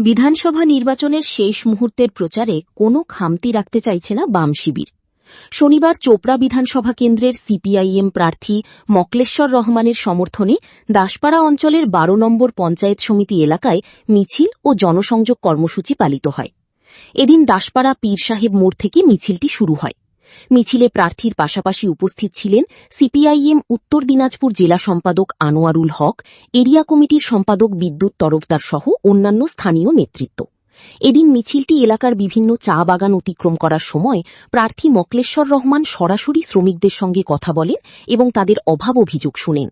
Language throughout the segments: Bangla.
বিধানসভা নির্বাচনের শেষ মুহূর্তের প্রচারে কোনো খামতি রাখতে চাইছে না বাম শিবির। শনিবার চোপড়া বিধানসভা কেন্দ্রের সিপিআইএম প্রার্থী মকলেশ্বর রহমানের সমর্থনে দাসপাড়া অঞ্চলের ১২ নম্বর পঞ্চায়েত সমিতি এলাকায় মিছিল ও জনসংযোগ কর্মসূচি পালিত হয়। এদিন দাসপাড়া পীর সাহেব মোড় থেকে মিছিলটি শুরু হয়। মিছিলে প্রার্থীর পাশাপাশি উপস্থিত ছিলেন সিপিআইএম উত্তর দিনাজপুর জেলা সম্পাদক আনোয়ারুল হক, এরিয়া কমিটির সম্পাদক বিদ্যুৎ তরফদার সহ অন্যান্য স্থানীয় নেতৃত্ব। এদিন মিছিলটি এলাকার বিভিন্ন চা বাগান অতিক্রম করার সময় প্রার্থী মকলেশ্বর রহমান সরাসরি শ্রমিকদের সঙ্গে কথা বলেন এবং তাদের অভাব অভিযোগ শুনেন।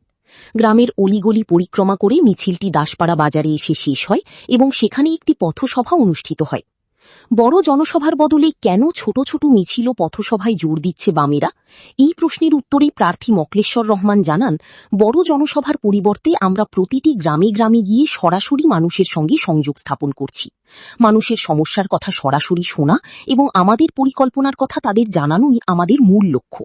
গ্রামের অলিগলি পরিক্রমা করে মিছিলটি দাসপাড়া বাজারে এসে শেষ হয় এবং সেখানে একটি পথসভা অনুষ্ঠিত হয়। বড় জনসভার বদলে কেন ছোট ছোট মিছিল ও পথসভায় জোর দিচ্ছে বামেরা? এই প্রশ্নের উত্তরে প্রার্থী মকলেশ্বর রহমান জানান, বড় জনসভার পরিবর্তে আমরা প্রতিটি গ্রামে গ্রামে গিয়ে সরাসরি মানুষের সঙ্গে সংযোগ স্থাপন করছি। মানুষের সমস্যার কথা সরাসরি শোনা এবং আমাদের পরিকল্পনার কথা তাদের জানানোই আমাদের মূল লক্ষ্য।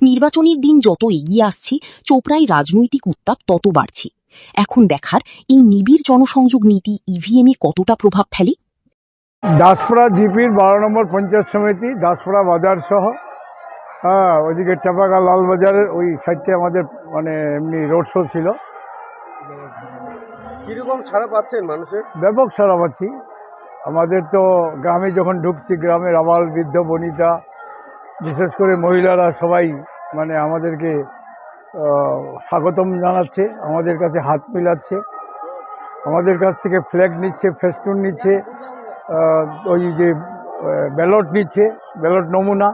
নির্বাচনের দিন যত এগিয়ে আসছে, চোপড়ায় রাজনৈতিক উত্তাপ তত বাড়ছে। এখন দেখার এই নিবিড় জনসংযোগ নীতি ইভিএমে কতটা প্রভাব ফেলে। দাসপাড়া জিপির ১২ নম্বর পঞ্চায়েত সমিতি, দাসপাড়া বাজার সহ ওইদিকে টাপাকা লালবাজারের ওই সাইডে আমাদের এমনি রোড শো ছিল। কীরকম ছাড়া পাচ্ছেন মানুষের? ব্যাপক ছাড়া পাচ্ছি। আমাদের তো গ্রামে যখন ঢুকছি, গ্রামের আবাল বৃদ্ধ বনিতা, বিশেষ করে মহিলারা সবাই আমাদেরকে স্বাগতম জানাচ্ছে, আমাদের কাছে হাত মিলাচ্ছে, আমাদের কাছ থেকে ফ্ল্যাগ নিচ্ছে, ফেস্টুন নিচ্ছে, ওই যে ব্যালট নিচ্ছে, ব্যালট নমুনা,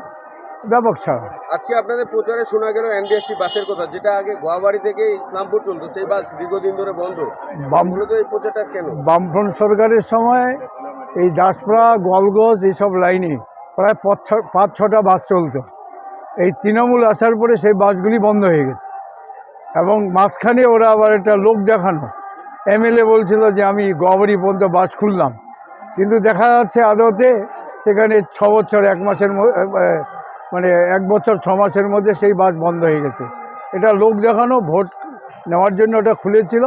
ব্যাপক ছাড়া। আজকে আপনাদের প্রচারে শোনা গেল এনডিএসটি বাসের কথা, যেটা আগে গোয়াবাড়ি থেকে ইসলামপুর চলতো, সেই বাস দীর্ঘদিন ধরে বন্ধ। মূলত এই প্রচারটা কেন? বামফ্রন্ট সরকারের সময় এই দাসপাড়া, গোয়ালগঞ্জ এইসব লাইনে প্রায় ৫-৬টা বাস চলতো। এই তৃণমূল আসার পরে সেই বাসগুলি বন্ধ হয়ে গেছে এবং মাঝখানে ওরা আবার একটা লোক দেখানো, এমএলএ বলছিল যে আমি গোয়াবাড়ি পর্যন্ত বাস খুললাম, কিন্তু দেখা যাচ্ছে আদতে সেখানে ৬ বছর ১ মাসের ১ বছর ৬ মাসের মধ্যে সেই বাস বন্ধ হয়ে গেছে। এটা লোক দেখানো, ভোট নেওয়ার জন্য ওটা খুলেছিল।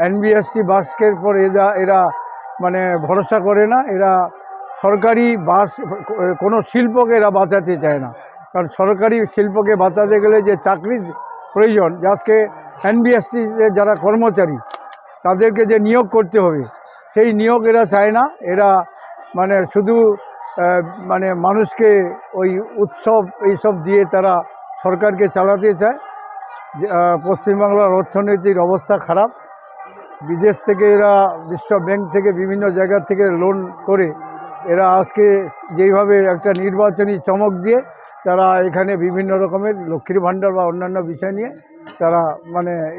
এনবিএসটি বাসকে পর এরা ভরসা করে না। এরা সরকারি বাস, কোনো শিল্পকে এরা বাঁচাতে চায় না, কারণ সরকারি শিল্পকে বাঁচাতে গেলে যে চাকরির প্রয়োজন, আজকে এনবিএসটি যারা কর্মচারী তাদেরকে যে নিয়োগ করতে হবে, সেই নিয়োগ এরা চায় না। এরা শুধু মানুষকে ওই উৎসব এইসব দিয়ে তারা সরকারকে চালাতে চায়। পশ্চিমবাংলার অর্থনৈতিক অবস্থা খারাপ। বিদেশ থেকে এরা, বিশ্ব ব্যাংক থেকে, বিভিন্ন জায়গা থেকে লোন করে এরা আজকে যেইভাবে একটা নির্বাচনী চমক দিয়ে তারা এখানে বিভিন্ন রকমের লক্ষ্মীর ভাণ্ডার বা অন্যান্য বিষয় নিয়ে তারা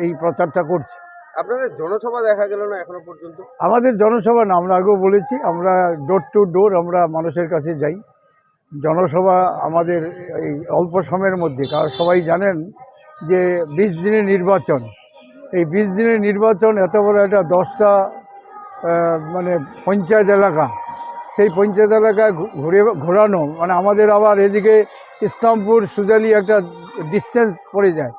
এই প্রচারটা করছে। আপনাদের জনসভা দেখা গেল না এখনো পর্যন্ত? আমাদের জনসভা না, আমরা আগেও বলেছি, আমরা ডোর টু ডোর আমরা মানুষের কাছে যাই। জনসভা আমাদের এই অল্প সময়ের মধ্যে, কারণ সবাই জানেন যে ২০ দিনের নির্বাচন, এই ২০ দিনের নির্বাচন এত বড় একটা 10টা পঞ্চায়েত এলাকা, সেই পঞ্চায়েত এলাকায় ঘোরানো আমাদের আবার এদিকে ইসলামপুর সুজালি একটা ডিস্টেন্স পড়ে যায়,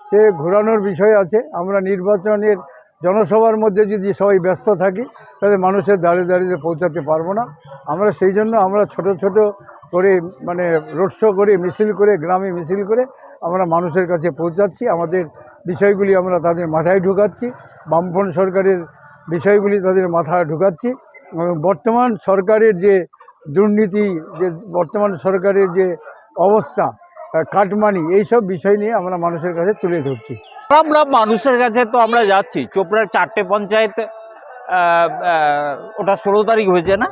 সে ঘোরানোর বিষয় আছে। আমরা নির্বাচনের জনসভার মধ্যে যদি সবাই ব্যস্ত থাকি তাহলে মানুষের দাঁড়িয়ে দাঁড়িয়ে পৌঁছাতে পারবো না। আমরা সেই জন্য আমরা ছোট ছোট করে রোড শো করে, মিছিল করে, গ্রামে মিছিল করে আমরা মানুষের কাছে পৌঁছাচ্ছি। আমাদের বিষয়গুলি আমরা তাদের মাথায় ঢুকাচ্ছি, বামফ্রন্ট সরকারের বিষয়গুলি তাদের মাথায় ঢুকাচ্ছি। বর্তমান সরকারের যে দুর্নীতি, যে বর্তমান সরকারের যে অবস্থা, কাটমানি, এইসব বিষয় নিয়ে আমরা মানুষের কাছে তুলে ধরছি। আমরা মানুষের কাছে তো আমরা যাচ্ছি। চোপড়ার 4টে পঞ্চায়েত, ওটা 16 তারিখ হয়েছে না,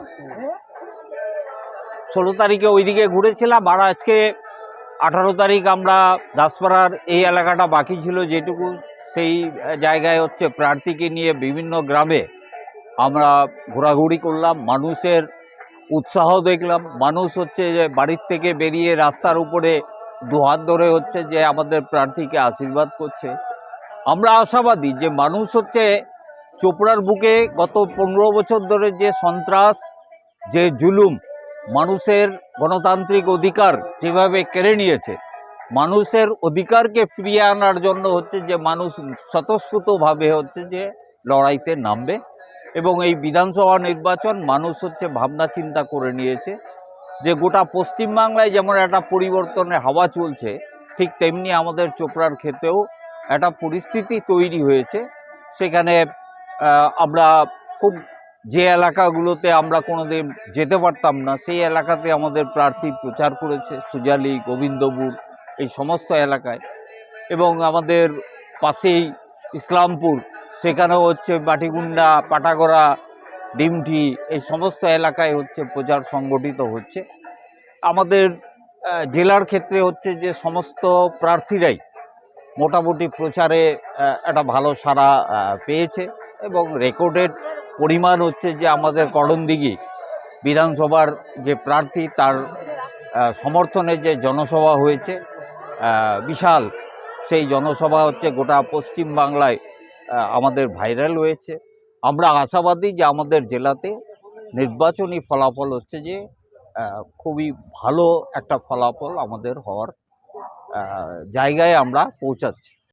16 তারিখে ওইদিকে ঘুরেছিলাম। আর আজকে 18 তারিখ আমরা দাসপাড়ার এই এলাকাটা বাকি ছিল যেটুকু, সেই জায়গায় প্রার্থীকে নিয়ে বিভিন্ন গ্রামে আমরা ঘোরাঘুরি করলাম, মানুষের উৎসাহ দেখলাম। মানুষ যে বাড়ির থেকে বেরিয়ে রাস্তার উপরে দুহাত ধরে যে আমাদের প্রার্থীকে আশীর্বাদ করছে। আমরা আশাবাদী যে মানুষ চোপড়ার বুকে গত 15 বছর ধরে যে সন্ত্রাস, যে জুলুম, মানুষের গণতান্ত্রিক অধিকার যেভাবে কেড়ে নিয়েছে, মানুষের অধিকারকে ফিরিয়ে আনার জন্য যে মানুষ স্বতঃস্ফূর্তভাবে যে লড়াইতে নামবে এবং এই বিধানসভা নির্বাচন মানুষ হচ্ছে ভাবনা চিন্তা করে নিয়েছে যে গোটা পশ্চিমবাংলায় যেমন একটা পরিবর্তনের হাওয়া চলছে, ঠিক তেমনি আমাদের চোপড়ার ক্ষেত্রেও একটা পরিস্থিতি তৈরি হয়েছে। সেখানে আমরা খুব যে এলাকাগুলোতে আমরা কোনোদিন যেতে পারতাম না, সেই এলাকাতে আমাদের প্রার্থী প্রচার করেছে, সুজালি, গোবিন্দপুর, এই সমস্ত এলাকায়। এবং আমাদের পাশেই ইসলামপুর, সেখানেও হচ্ছে বাটিগুন্ডা, পাটাগড়া, ডিমটি, এই সমস্ত এলাকায় হচ্ছে প্রচার সংগঠিত হচ্ছে। আমাদের জেলার ক্ষেত্রে হচ্ছে যে সমস্ত প্রার্থীরাই মোটামুটি প্রচারে একটা ভালো সাড়া পেয়েছে এবং রেকর্ডেড পরিমাণ হচ্ছে যে আমাদের করণদিঘি বিধানসভার যে প্রার্থী তার সমর্থনে যে জনসভা হয়েছে বিশাল, সেই জনসভা হচ্ছে গোটা পশ্চিম বাংলায় আমাদের ভাইরাল হয়েছে। আমরা আশাবাদী যে আমাদের জেলাতে নির্বাচনী ফলাফল হচ্ছে যে খুবই ভালো একটা ফলাফল আমাদের হওয়ার জায়গায় আমরা পৌঁছাচ্ছি।